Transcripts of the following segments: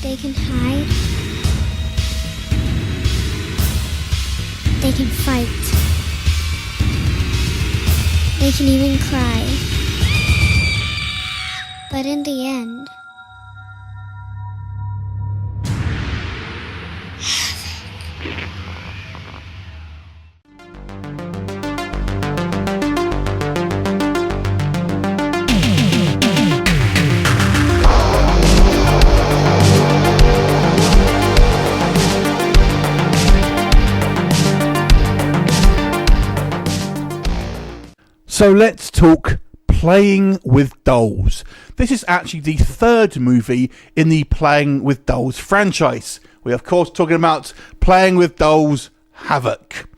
They can hide. They can fight. They can even cry. But in the end, So let's talk Playing with Dolls. This is actually the third movie in the Playing with Dolls franchise. We're of course talking about Playing with Dolls Havoc.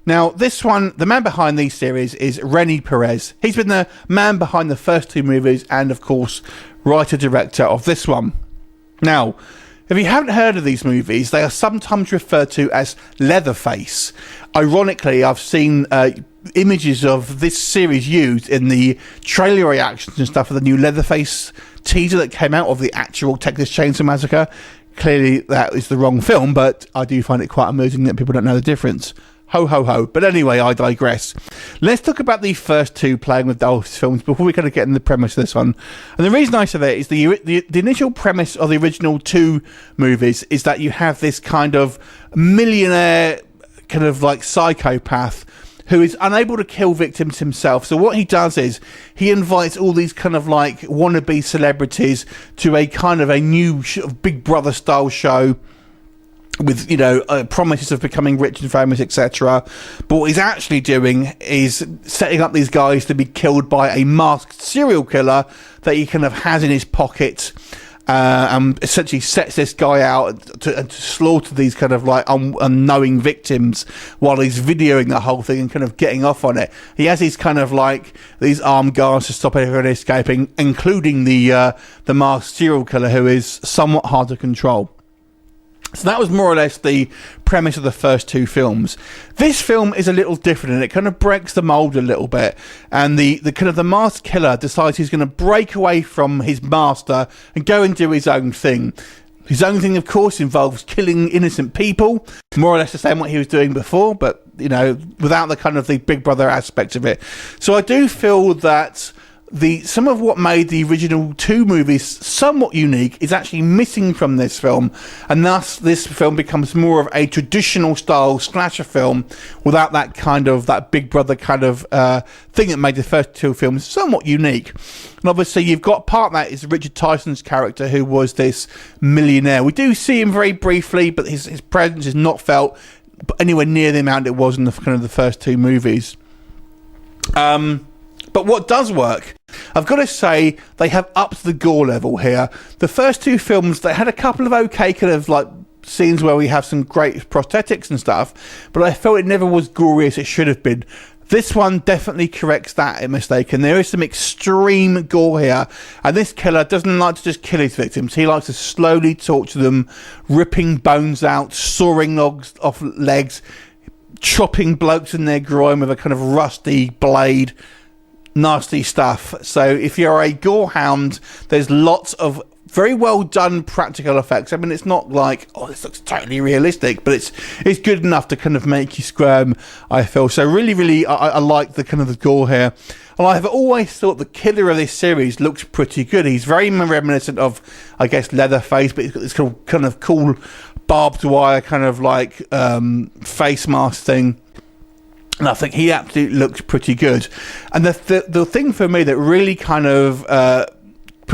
Now this one, the man behind these series is Rene Perez. He's been the man behind the first two movies and of course writer-director of this one. Now, if you haven't heard of these movies, they are sometimes referred to as Leatherface. Ironically, I've seen images of this series used in the trailer reactions and stuff for the new Leatherface teaser that came out of the actual Texas Chainsaw Massacre. Clearly that is the wrong film, but I do find it quite amusing that people don't know the difference. Ho ho ho. But anyway, I digress. Let's talk about the first two Playing with Dolls films before we kind of get in the premise of this one. And the reason I say that is the initial premise of the original two movies is that you have this kind of millionaire kind of like psychopath who is unable to kill victims himself. So what he does is he invites all these kind of like wannabe celebrities to a kind of a new Big Brother style show with, you know, promises of becoming rich and famous, etc. But what he's actually doing is setting up these guys to be killed by a masked serial killer that he kind of has in his pocket. And essentially sets this guy out to slaughter these kind of like unknowing victims while he's videoing the whole thing and kind of getting off on it. He has these kind of like these armed guards to stop everyone escaping, including the masked serial killer, who is somewhat hard to control. So that was more or less the premise of the first two films. This film is a little different and it kind of breaks the mold a little bit. And the kind of the masked killer decides he's going to break away from his master and go and do his own thing. His own thing, of course, involves killing innocent people, more or less the same what he was doing before, but, you know, without the kind of the Big Brother aspect of it. So I do feel that some of what made the original two movies somewhat unique is actually missing from this film, and thus this film becomes more of a traditional style slasher film without that kind of that Big Brother kind of thing that made the first two films somewhat unique. And obviously you've got part of that is Richard Tyson's character, who was this millionaire. We do see him very briefly, but his presence is not felt anywhere near the amount it was in the kind of the first two movies. But what does work, I've got to say, they have upped the gore level here. The first two films, they had a couple of okay kind of like scenes where we have some great prosthetics and stuff, but I felt it never was gory as it should have been. This one definitely corrects that mistake, and there is some extreme gore here. And this killer doesn't like to just kill his victims. He likes to slowly torture them, ripping bones out, sawing logs off legs, chopping blokes in their groin with a kind of rusty blade. Nasty stuff. So if you're a gore hound, there's lots of very well done practical effects. I mean, it's not like, oh, this looks totally realistic, but it's good enough to kind of make you squirm, I feel. So really, I like the kind of the gore here. And I've always thought the killer of this series looks pretty good. He's very reminiscent of, I guess, Leatherface, but he's got this kind of cool barbed wire kind of like face mask thing. And I think he absolutely looks pretty good. And the thing for me that really kind of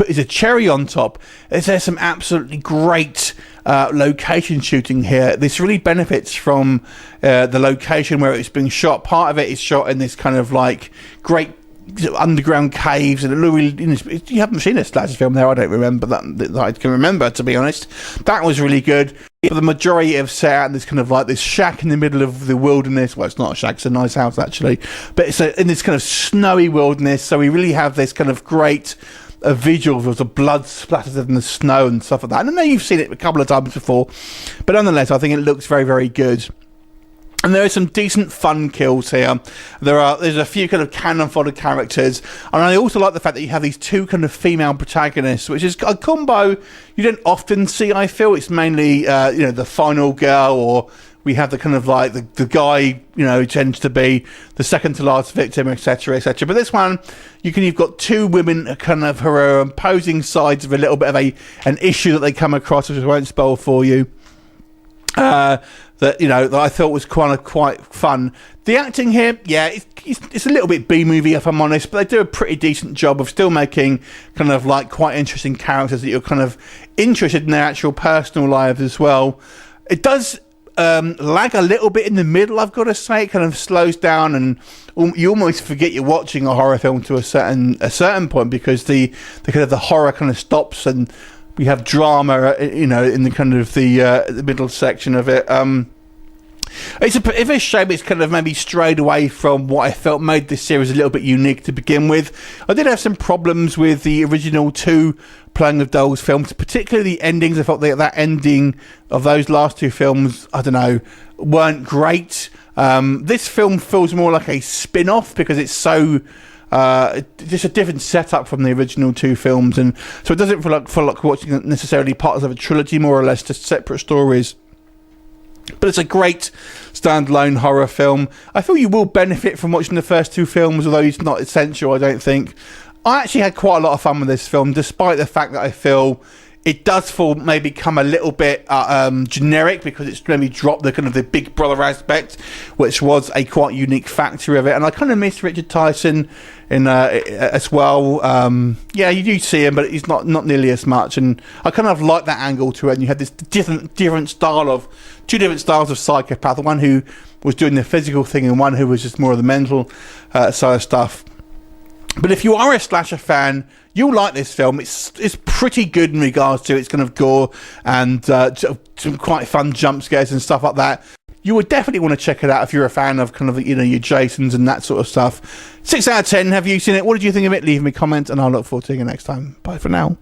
is a cherry on top is there's some absolutely great location shooting here. This really benefits from the location where it's being shot. Part of it is shot in this kind of like great underground caves, and you haven't seen a slasher film there. I don't remember that I can remember, to be honest. That was really good. But the majority of set out in this kind of like this shack in the middle of the wilderness. Well, it's not a shack, it's a nice house actually, but it's in this kind of snowy wilderness. So we really have this kind of great visuals of the blood splattered in the snow and stuff like that. And I know you've seen it a couple of times before, but nonetheless, I think it looks very, very good. And there are some decent fun kills here. There's a few kind of cannon fodder characters, and I also like the fact that you have these two kind of female protagonists, which is a combo you don't often see. I feel it's mainly the final girl, or we have the kind of like the guy who tends to be the second to last victim, etc., etc. But this one, you've got two women kind of who are opposing sides of a little bit of an issue that they come across, which I won't spoil for you. That I thought was quite fun. The acting here, yeah, it's a little bit B-movie if I'm honest, but they do a pretty decent job of still making kind of like quite interesting characters that you're kind of interested in their actual personal lives as well. It does lag a little bit in the middle, I've got to say. It kind of slows down, and you almost forget you're watching a horror film to a certain point, because the kind of the horror kind of stops, and we have drama, in the kind of the middle section of it. It's a bit of a shame it's kind of maybe strayed away from what I felt made this series a little bit unique to begin with. I did have some problems with the original two Playing with Dolls films, particularly the endings. I felt that ending of those last two films, I don't know, weren't great. This film feels more like a spin-off because it's so... just a different setup from the original two films, and so it doesn't feel like watching necessarily parts of a trilogy, more or less just separate stories. But it's a great standalone horror film. I feel you will benefit from watching the first two films, although it's not essential, I don't think. I actually had quite a lot of fun with this film, despite the fact that I feel it does maybe come a little bit generic, because it's maybe dropped the kind of the Big Brother aspect, which was a quite unique factor of it. And I kind of miss Richard Tyson as well. Yeah, you do see him, but he's not nearly as much. And I kind of like that angle to it. And you had this different style of two different styles of psychopath. One who was doing the physical thing, and one who was just more of the mental side of stuff. But if you are a slasher fan, you'll like this film. It's pretty good in regards to its kind of gore and some quite fun jump scares and stuff like that. You would definitely want to check it out if you're a fan of kind of your Jasons and that sort of stuff. 6 out of 10. Have you seen it? What did you think of it? Leave me a comment, and I'll look forward to seeing you next time. Bye for now.